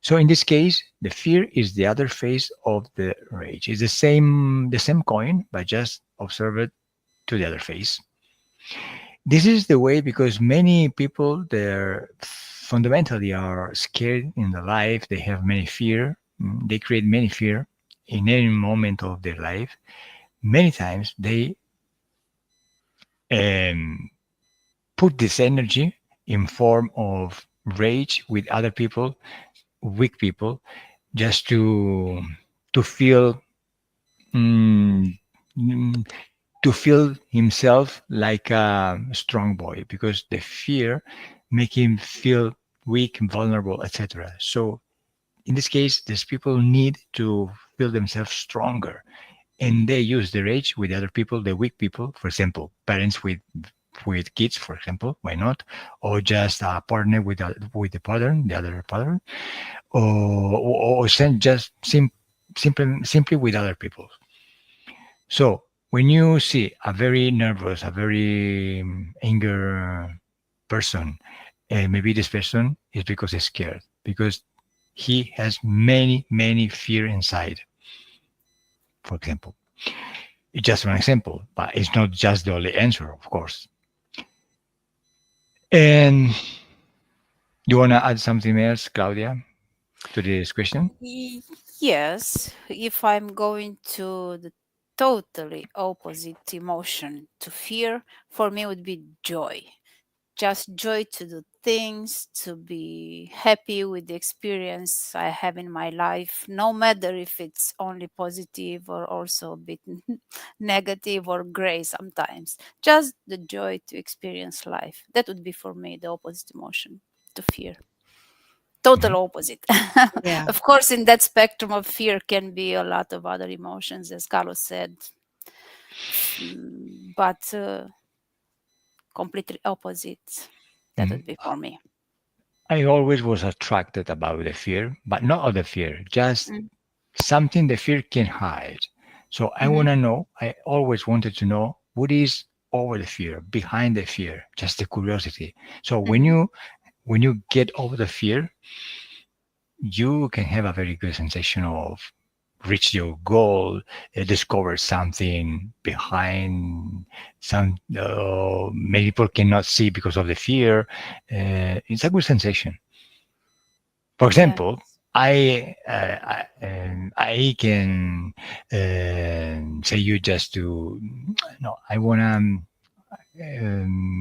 Speaker 1: So in this case, the fear is the other face of the rage. It's the same coin, but just observe it to the other face. This is the way because many people they're fundamentally are scared in the life. They have many fear. They create many fear in any moment of their life. Many times they um, put this energy in form of rage with other people, weak people, just to feel mm, mm, to feel himself like a strong boy because the fear make him feel weak, vulnerable, etc. So in this case, these people need to feel themselves stronger, and they use the rage with other people, the weak people. For example, parents with kids, for example, why not? Or just a partner with the partner, the other partner, or just simply with other people. So when you see a very nervous, a very anger person, maybe this person is because he's scared, because he has many fear inside. For example, it's just one example, but it's not just the only answer, of course. And you want to add something else, Claudia, to this question?
Speaker 2: Y- Yes, if I'm going to the totally opposite emotion to fear, for me would be joy. Just joy to do things, to be happy with the experience I have in my life, no matter if it's only positive or also a bit negative or gray sometimes. Just the joy to experience life. That would be for me the opposite emotion to fear. Total
Speaker 1: Mhm.
Speaker 2: opposite.
Speaker 3: Yeah.
Speaker 2: Of course, in that spectrum of fear can be a lot of other emotions, as Carlos said, but completely opposite. That
Speaker 1: Mhm.
Speaker 2: would be for me.
Speaker 1: I always was attracted about the fear, but not all the fear, just
Speaker 2: Mm.
Speaker 1: something the fear can hide. So I want
Speaker 2: Mhm.
Speaker 1: to know, I always wanted to know what is over the fear, behind the fear, just the curiosity. So
Speaker 2: Mhm.
Speaker 1: when you get over the fear, you can have a very good sensation of reach your goal, discover something behind some many people cannot see because of the fear. It's a good sensation. For
Speaker 2: Yeah.
Speaker 1: example, I can say you just to no. I wanna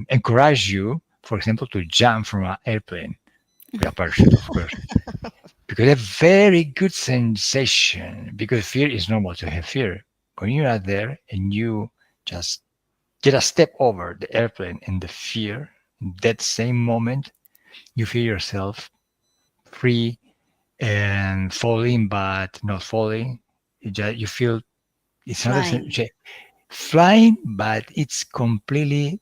Speaker 1: encourage you, for example, to jump from an airplane with a parachute, of course, because a very good sensation. Because fear is normal to have fear. When you are there and you just get a step over the airplane and the fear, that same moment you feel yourself free and falling but not falling. You feel it's another
Speaker 3: Flying.
Speaker 1: flying, but it's completely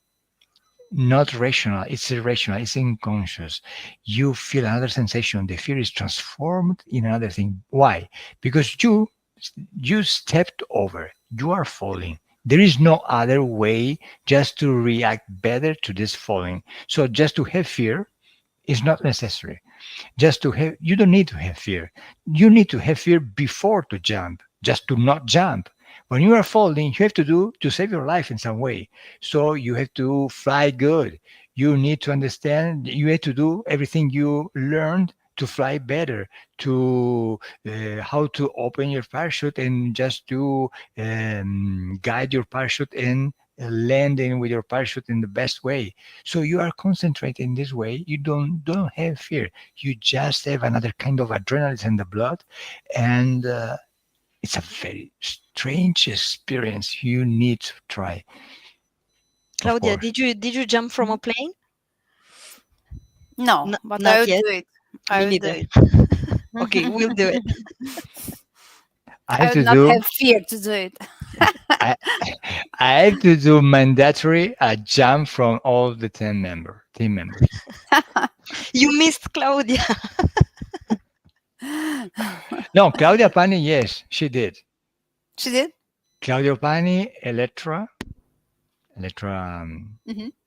Speaker 1: not rational. It's irrational. It's unconscious. You feel another sensation. The fear is transformed in another thing. Why? Because you stepped over. You are falling. There is no other way just to react better to this falling. So just to have fear is not necessary. Just to have you don't need to have fear. You need to have fear before to jump, just to not jump. When you are falling, you have to do to save your life in some way. So you have to fly good. You need to understand, you have to do everything you learned to fly better, to how to open your parachute and just to guide your parachute and landing with your parachute in the best way. So you are concentrating this way. You don't have fear. You just have another kind of adrenaline in the blood, and it's a very strange experience. You need to try, of
Speaker 3: Claudia,
Speaker 1: course.
Speaker 3: did you jump from a plane?
Speaker 2: No, but I
Speaker 3: Not
Speaker 2: would
Speaker 3: yet.
Speaker 2: do it. I
Speaker 3: Me
Speaker 2: would do
Speaker 3: neither.
Speaker 2: it.
Speaker 3: Okay, we'll do it.
Speaker 1: I
Speaker 2: I
Speaker 1: have
Speaker 2: would
Speaker 1: to
Speaker 2: not
Speaker 1: do.
Speaker 2: have fear to do it.
Speaker 1: I, I have to do mandatory a jump from all the team members.
Speaker 3: You missed Claudia.
Speaker 1: No, Claudia Pani, yes, she did.
Speaker 2: She did.
Speaker 1: Claudio Pani, Elettra,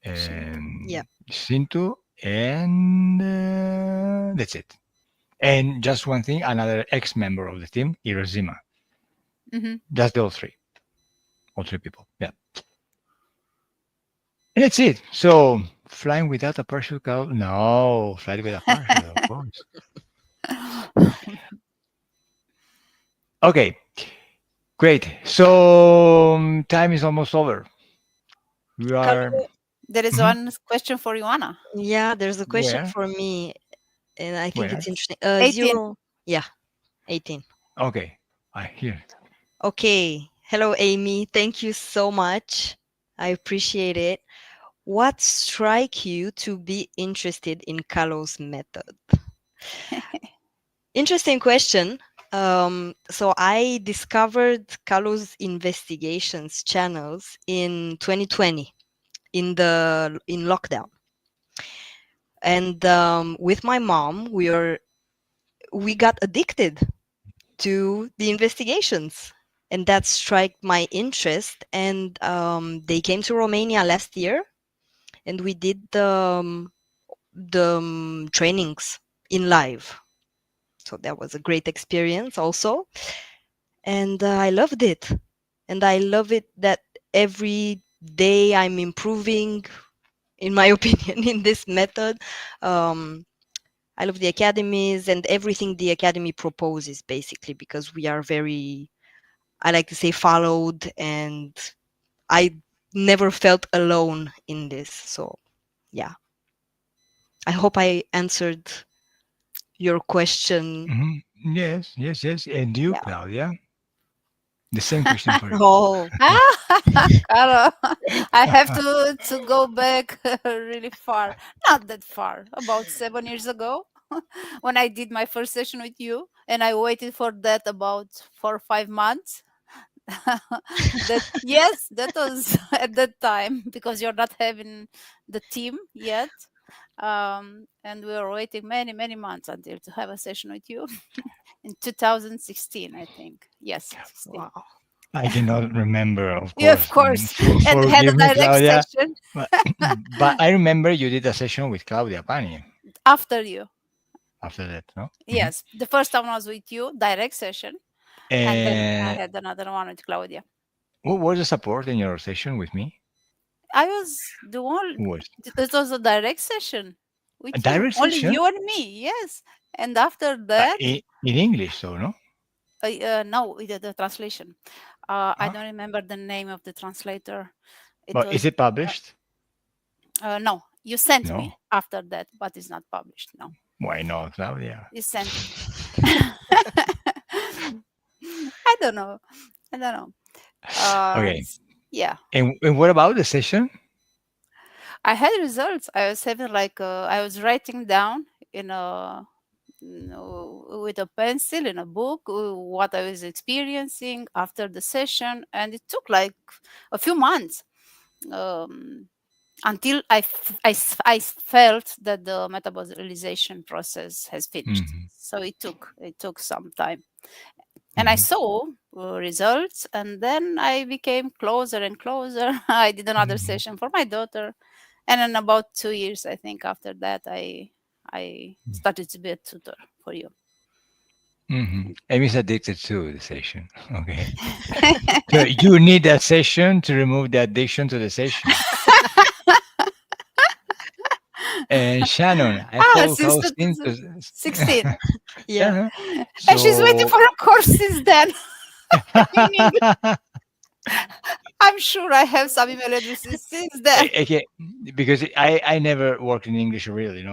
Speaker 2: Hmm.
Speaker 3: Yeah.
Speaker 1: Sintu, and that's it. And just one thing, another ex-member of the team, Hiroshima.
Speaker 2: Hmm.
Speaker 1: Just the all three people. Yeah, and that's it. So flying without a parachute, no, flying with a parachute, of course. Okay, great. So time is almost over. We are
Speaker 2: There is
Speaker 1: mhm.
Speaker 2: one question for you, Anna.
Speaker 3: Yeah, there's a question
Speaker 1: Where?
Speaker 3: for me, and I think
Speaker 1: Where?
Speaker 3: it's interesting.
Speaker 2: 18.
Speaker 3: Zero. Yeah, 18.
Speaker 1: Okay, I hear.
Speaker 3: Okay. Hello, Amy. Thank you so much. I appreciate it. What strike you to be interested in Carlos' method? Interesting question. So I discovered Carlos' investigations channels in 2020 in lockdown, and with my mom, we got addicted to the investigations, and that struck my interest. And they came to Romania last year, and we did the trainings in live. So that was a great experience also, and I loved it. And I love it that every day I'm improving, in my opinion, in this method. Um, I love the academies and everything the academy proposes, basically, because we are very, I like to say, followed, and I never felt alone in this. So, yeah, I hope I answered your question.
Speaker 1: Mhm. Yes, yes, yes. And you,
Speaker 3: Yeah.
Speaker 1: Claudia, the same question for you.
Speaker 3: Oh,
Speaker 2: Carol, I have to go back really far. Not that far. About 7 years ago, when I did my first session with you, and I waited for that about 4 or 5 months. That, yes, that was at that time because you're not having the team yet. And we were waiting many, many months until to have a session with you in 2016, I think. Yes, 16.
Speaker 3: wow.
Speaker 1: I cannot remember, of
Speaker 2: Yeah, of
Speaker 1: course.
Speaker 2: course. And had a
Speaker 1: Forgive me,
Speaker 2: direct
Speaker 1: Claudia.
Speaker 2: session
Speaker 1: But, but I remember you did a session with Claudia Pani
Speaker 2: after you.
Speaker 1: after that, no? Mhm.
Speaker 2: Yes, the first time was with you, direct session, and then I
Speaker 1: And
Speaker 2: had another one with Claudia.
Speaker 1: what was the support in your session with me?
Speaker 2: I was the one.
Speaker 1: Who was
Speaker 2: It was a direct session
Speaker 1: a
Speaker 2: with you,
Speaker 1: direct
Speaker 2: only
Speaker 1: session
Speaker 2: you and me. Yes, and after that,
Speaker 1: in English, so no?
Speaker 2: no, the translation. I
Speaker 1: Huh?
Speaker 2: don't remember the name of the translator. It
Speaker 1: But is
Speaker 2: was
Speaker 1: it published?
Speaker 2: no. You sent
Speaker 1: No.
Speaker 2: me after that, but it's not published. No,
Speaker 1: Why not, Claudia?
Speaker 2: you sent me. I don't know. I don't know.
Speaker 1: Okay.
Speaker 2: Yeah,
Speaker 1: And what about the session?
Speaker 2: I had results. I was having like I was writing down in with a pencil in a book what I was experiencing after the session, and it took like a few months um, until I felt that the metabolization process has finished.
Speaker 1: Hmm.
Speaker 2: So it took some time, and I
Speaker 1: Hmm.
Speaker 2: saw results, and then I became closer and closer. I did another
Speaker 1: Hmm.
Speaker 2: session for my daughter, and in about 2 years, I think, after that, I started to be a tutor for you.
Speaker 1: Hmm. Amy's addicted to the session. Okay. So you need that session to remove the addiction to the session. And Shannon, I follow
Speaker 2: Since
Speaker 1: Klaus into
Speaker 2: 16,
Speaker 3: Yeah.
Speaker 1: yeah.
Speaker 2: and she's waiting
Speaker 1: So
Speaker 2: for a course since then. In English. I'm sure I have some email addresses since then.
Speaker 1: okay, because I never worked in English really,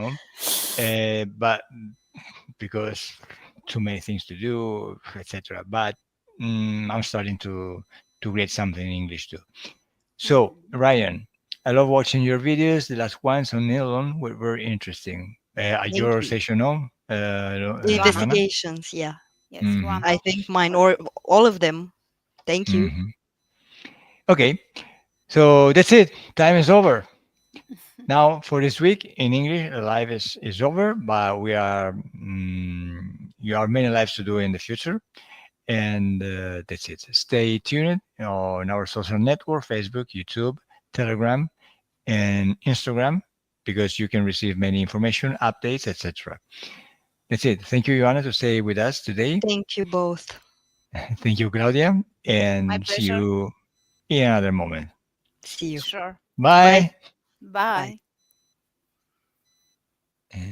Speaker 1: but because too many things to do, etc. But I'm starting to read something in English too. So
Speaker 2: Mhm.
Speaker 1: Ryan, I love watching your videos. The last ones on Nylon were very interesting.
Speaker 3: Thank
Speaker 1: Your
Speaker 3: you.
Speaker 1: session, no,
Speaker 3: The
Speaker 2: Luana,
Speaker 1: Luana?
Speaker 3: investigations. Yeah.
Speaker 2: yes,
Speaker 1: Hmm.
Speaker 3: I
Speaker 2: Luana.
Speaker 3: think mine or all of them. Thank you.
Speaker 1: Hmm. Okay, so that's it. Time is over. Now for this week in English, the live is over, but you are many lives to do in the future. And that's it. Stay tuned on our social network, Facebook, YouTube, Telegram, and Instagram, because you can receive many information, updates, etc. That's it. Thank you, Joanna, to stay with us today.
Speaker 3: Thank you both.
Speaker 1: Thank you, Claudia,
Speaker 2: My
Speaker 1: and see
Speaker 2: pleasure.
Speaker 1: you in another moment.
Speaker 3: See you.
Speaker 2: Sure.
Speaker 3: Bye.
Speaker 1: Bye.
Speaker 3: Bye.
Speaker 2: Bye.